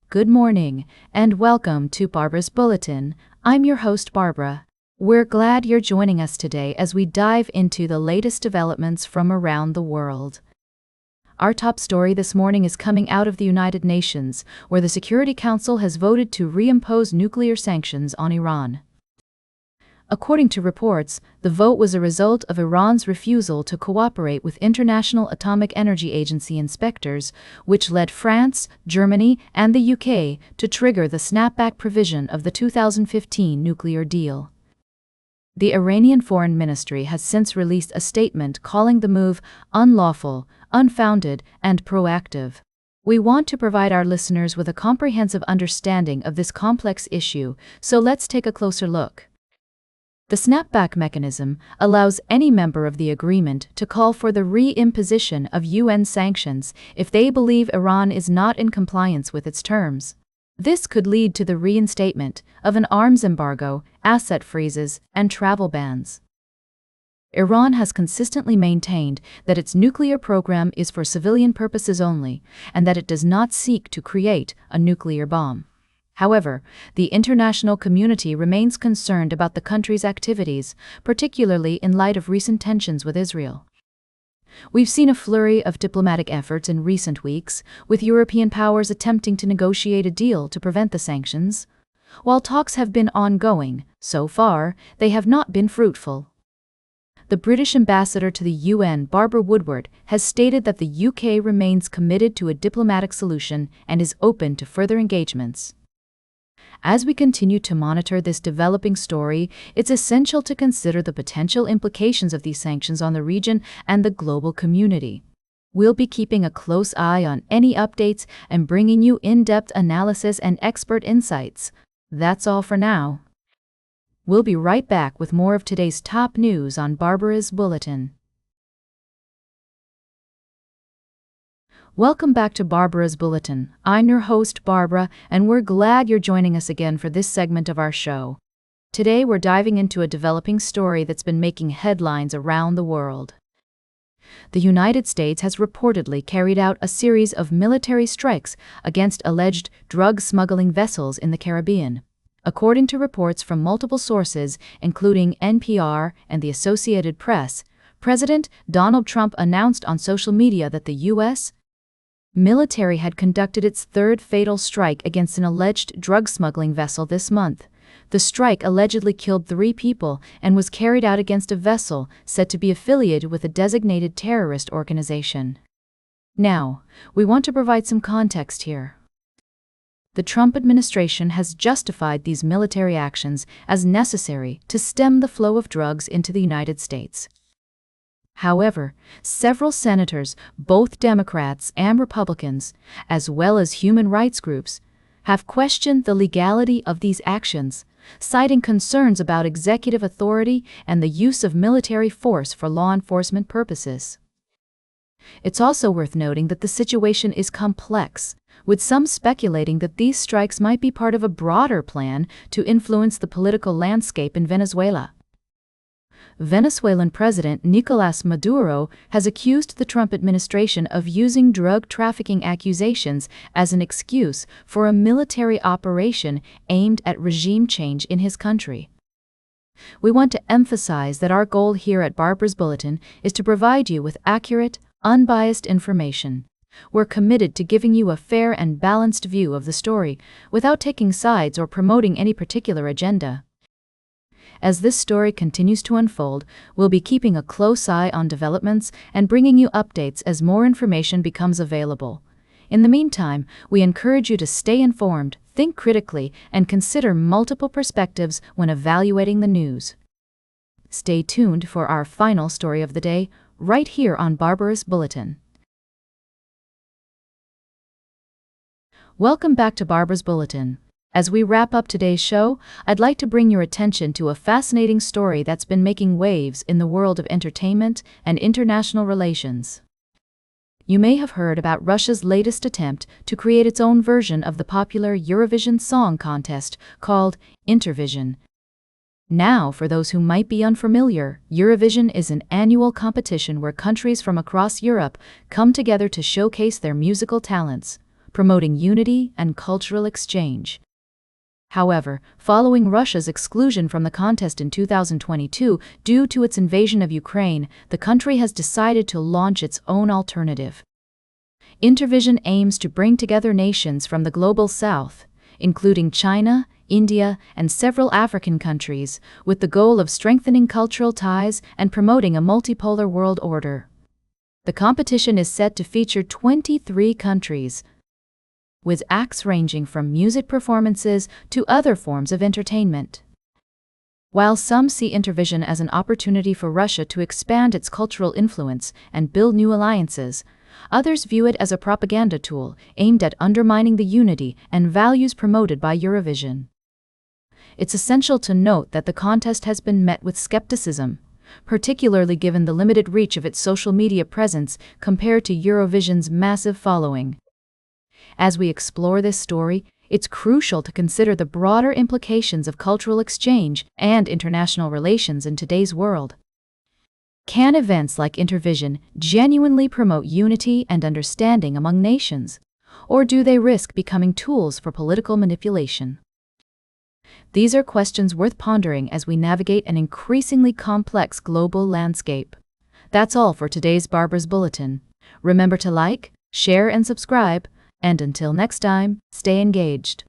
Good morning, and welcome to Barbaras Bulletin. I'm your host, Barbara. We're glad you're joining us today as we dive into the latest developments from around the world. Our top story this morning is coming out of the United Nations, where the Security Council has voted to reimpose nuclear sanctions on Iran. According to reports, the vote was a result of Iran's refusal to cooperate with International Atomic Energy Agency inspectors, which led France, Germany, and the UK to trigger the snapback provision of the 2015 nuclear deal. The Iranian Foreign Ministry has since released a statement calling the move unlawful, unfounded, and proactive. We want to provide our listeners with a comprehensive understanding of this complex issue, so let's take a closer look. The snapback mechanism allows any member of the agreement to call for the reimposition of UN sanctions if they believe Iran is not in compliance with its terms. This could lead to the reinstatement of an arms embargo, asset freezes, and travel bans. Iran has consistently maintained that its nuclear program is for civilian purposes only, and that it does not seek to create a nuclear bomb. However, the international community remains concerned about the country's activities, particularly in light of recent tensions with Israel. We've seen a flurry of diplomatic efforts in recent weeks, with European powers attempting to negotiate a deal to prevent the sanctions. While talks have been ongoing, so far, they have not been fruitful. The British ambassador to the UN, Barbara Woodward, has stated that the UK remains committed to a diplomatic solution and is open to further engagements. As we continue to monitor this developing story, it's essential to consider the potential implications of these sanctions on the region and the global community. We'll be keeping a close eye on any updates and bringing you in-depth analysis and expert insights. That's all for now. We'll be right back with more of today's top news on Barbaras Bulletin. Welcome back to Barbaras Bulletin. I'm your host, Barbara, and we're glad you're joining us again for this segment of our show. Today we're diving into a developing story that's been making headlines around the world. The United States has reportedly carried out a series of military strikes against alleged drug-smuggling vessels in the Caribbean. According to reports from multiple sources, including NPR and the Associated Press, President Donald Trump announced on social media that the U.S. military had conducted its third fatal strike against an alleged drug-smuggling vessel this month. The strike allegedly killed 3 people and was carried out against a vessel said to be affiliated with a designated terrorist organization. Now, we want to provide some context here. The Trump administration has justified these military actions as necessary to stem the flow of drugs into the United States. However, several senators, both Democrats and Republicans, as well as human rights groups, have questioned the legality of these actions, citing concerns about executive authority and the use of military force for law enforcement purposes. It's also worth noting that the situation is complex, with some speculating that these strikes might be part of a broader plan to influence the political landscape in Venezuela. Venezuelan President Nicolás Maduro has accused the Trump administration of using drug trafficking accusations as an excuse for a military operation aimed at regime change in his country. We want to emphasize that our goal here at Barbaras Bulletin is to provide you with accurate, unbiased information. We're committed to giving you a fair and balanced view of the story, without taking sides or promoting any particular agenda. As this story continues to unfold, we'll be keeping a close eye on developments and bringing you updates as more information becomes available. In the meantime, we encourage you to stay informed, think critically, and consider multiple perspectives when evaluating the news. Stay tuned for our final story of the day, right here on Barbaras Bulletin. Welcome back to Barbaras Bulletin. As we wrap up today's show, I'd like to bring your attention to a fascinating story that's been making waves in the world of entertainment and international relations. You may have heard about Russia's latest attempt to create its own version of the popular Eurovision song contest called Intervision. Now, for those who might be unfamiliar, Eurovision is an annual competition where countries from across Europe come together to showcase their musical talents. promoting unity and cultural exchange. However, following Russia's exclusion from the contest in 2022 due to its invasion of Ukraine, the country has decided to launch its own alternative. Intervision aims to bring together nations from the global south, including China, India, and several African countries, with the goal of strengthening cultural ties and promoting a multipolar world order. The competition is set to feature 23 countries, with acts ranging from music performances to other forms of entertainment. While some see Intervision as an opportunity for Russia to expand its cultural influence and build new alliances, others view it as a propaganda tool aimed at undermining the unity and values promoted by Eurovision. It's essential to note that the contest has been met with skepticism, particularly given the limited reach of its social media presence compared to Eurovision's massive following. As we explore this story, it's crucial to consider the broader implications of cultural exchange and international relations in today's world. Can events like Intervision genuinely promote unity and understanding among nations, or do they risk becoming tools for political manipulation? These are questions worth pondering as we navigate an increasingly complex global landscape. That's all for today's Barbaras Bulletin. Remember to like, share, and subscribe. And until next time, stay engaged.